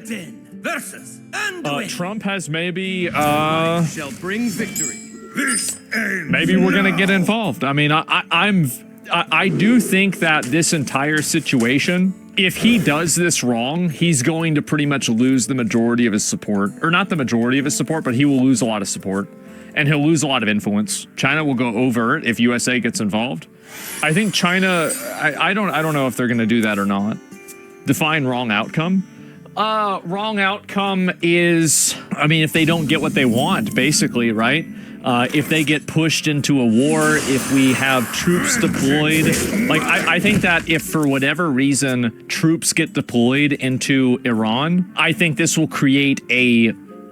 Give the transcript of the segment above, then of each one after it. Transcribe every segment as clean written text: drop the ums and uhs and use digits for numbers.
Putin versus Trump has maybe shall bring victory. maybe we're gonna get involved. I mean, I do think that this entire situation, if he does this wrong, he's going to pretty much lose the majority of his support, or not the majority of his support, but he will lose a lot of support, and he'll lose a lot of influence. China will go overt if USA gets involved. I think China, I don't know if they're going to do that or not. Define wrong outcome. Wrong outcome is, I mean, if they don't get what they want, basically, right? If they get pushed into a war, if we have troops deployed, like I think that if for whatever reason troops get deployed into Iran, I think this will create a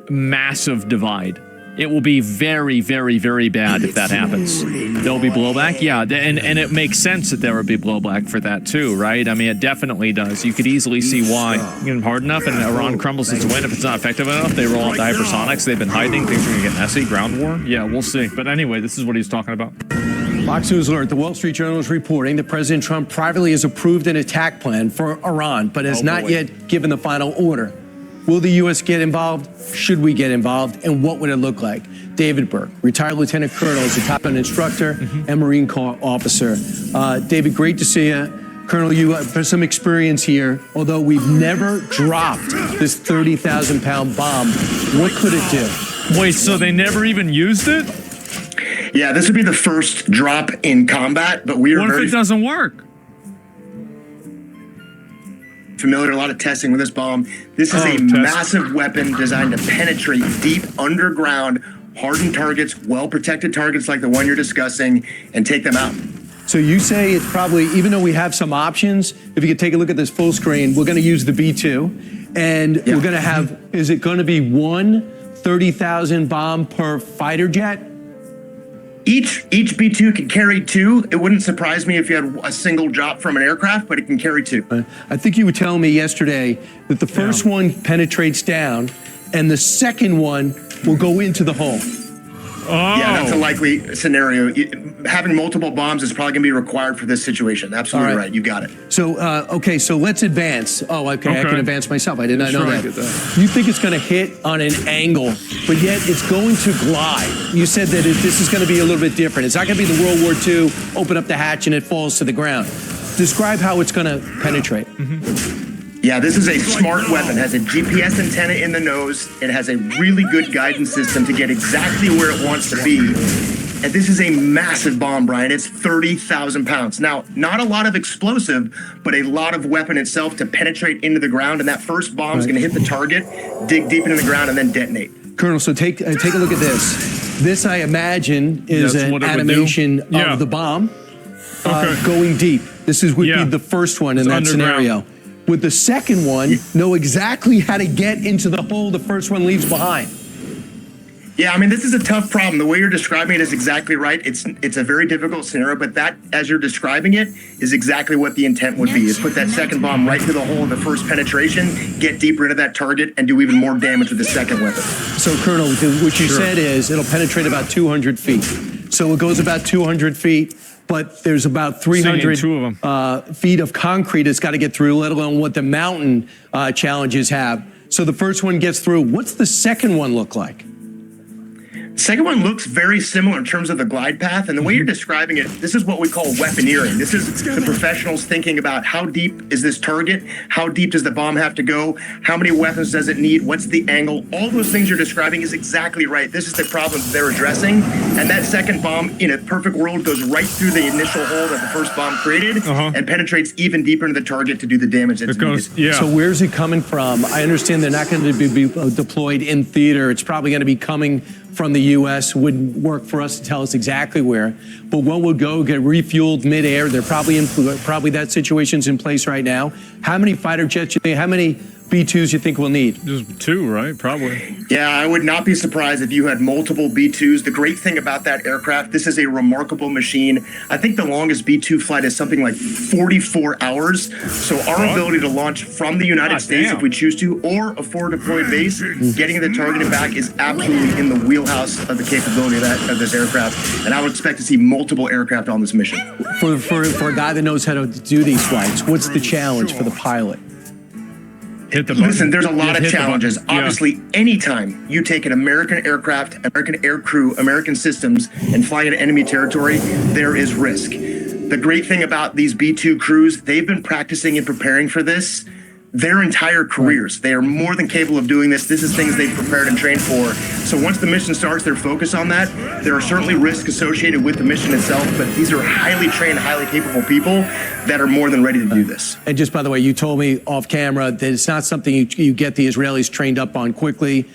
massive divide. It will be very, very, very bad if that happens. There'll be blowback, yeah, and it makes sense that there would be blowback for that too, right? I mean, it definitely does. You could easily see why. Hard enough and Iran crumbles its win. If it's not effective enough, they roll out the hypersonics. They've been hiding. Things are going to get messy. Ground war? Yeah, we'll see. But anyway, this is what he's talking about. Fox News alert. The Wall Street Journal is reporting that President Trump privately has approved an attack plan for Iran, but has not yet given the final order. Will the U.S. get involved? Should we get involved? And what would it look like? David Burke, retired Lieutenant Colonel, is a top gun instructor and Marine Corps officer. David, great to see you. Colonel, you have some experience here. Although we've never dropped this 30,000-pound bomb, what could it do? Wait, so they never even used it? Yeah, this would be the first drop in combat, but we are What if it doesn't work? familiar, a lot of testing with this bomb. This is a massive weapon designed to penetrate deep underground, hardened targets, well-protected targets like the one you're discussing, and take them out. So you say it's probably, even though we have some options, if you could take a look at this full screen, we're going to use the B-2, and we're going to have, is it going to be one 30,000 bomb per fighter jet? Each B-2 can carry 2. It wouldn't surprise me if you had a single drop from an aircraft, but it can carry 2. I think you were telling me yesterday that the first one penetrates down, and the second one will go into the hull. Oh. Yeah, that's a likely scenario. Having multiple bombs is probably going to be required for this situation. Absolutely right. You got it. So, okay, so let's advance. Oh, okay, I can advance myself. I did not know that. You think it's going to hit on an angle, but yet it's going to glide. You said that this is going to be a little bit different. It's not going to be the World War II, open up the hatch and it falls to the ground. Describe how it's going to penetrate. Yeah, this is a smart weapon. It has a GPS antenna in the nose. It has a really good guidance system to get exactly where it wants to be. And this is a massive bomb, Brian. It's 30,000 pounds. Now, not a lot of explosive, but a lot of weapon itself to penetrate into the ground. And that first bomb is going to hit the target, dig deep into the ground, and then detonate. Colonel, so take a look at this. This, I imagine, is an animation of the bomb going deep. This would be the first one in that scenario. With the second one, know exactly how to get into the hole the first one leaves behind. Yeah, I mean, this is a tough problem. The way you're describing it is exactly right. It's a very difficult scenario, but that, as you're describing it, is exactly what the intent would be, is put that second bomb right through the hole of the first penetration, get deeper into that target, and do even more damage with the second weapon. So, Colonel, what you said is it'll penetrate about 200 feet. So it goes about 200 feet. But there's about 300 feet of concrete it's got to get through, let alone what the mountain challenges have. So the first one gets through. What's the second one look like? Second one looks very similar in terms of the glide path. And the way you're describing it, this is what we call weaponeering. This is the professionals thinking about how deep is this target? How deep does the bomb have to go? How many weapons does it need? What's the angle? All those things you're describing is exactly right. This is the problem they're addressing. And that second bomb, in a perfect world, goes right through the initial hole that the first bomb created and penetrates even deeper into the target to do the damage that's needed. So where's it coming from? I understand they're not going to be deployed in theater. It's probably going to be coming from the U.S. Wouldn't work for us to tell us exactly where, but one would go get refueled midair. They're probably that situation's in place right now. How many fighter jets you think? How many B-2s you think we'll need? Just 2, right? Probably. Yeah, I would not be surprised if you had multiple B-2s. The great thing about that aircraft, this is a remarkable machine. I think the longest B-2 flight is something like 44 hours. So our ability to launch from the United States, if we choose to, or a forward deployed base, getting the target and back is absolutely in the wheelhouse of the capability of this aircraft. And I would expect to see multiple aircraft on this mission. For a guy that knows how to do these flights, what's the challenge for the pilot? Hit the button. Listen, there's a lot of Hit the button. challenges. Yeah. Obviously, anytime you take an American aircraft, American air crew, American systems, and fly into enemy territory, there is risk. The great thing about these B-2 crews, they've been practicing and preparing for this their entire careers. They are more than capable of doing this. This is things they've prepared and trained for. So once the mission starts, they're focused on that. There are certainly risks associated with the mission itself, but these are highly trained, highly capable people that are more than ready to do this. And just by the way, you told me off camera that it's not something you get the Israelis trained up on quickly.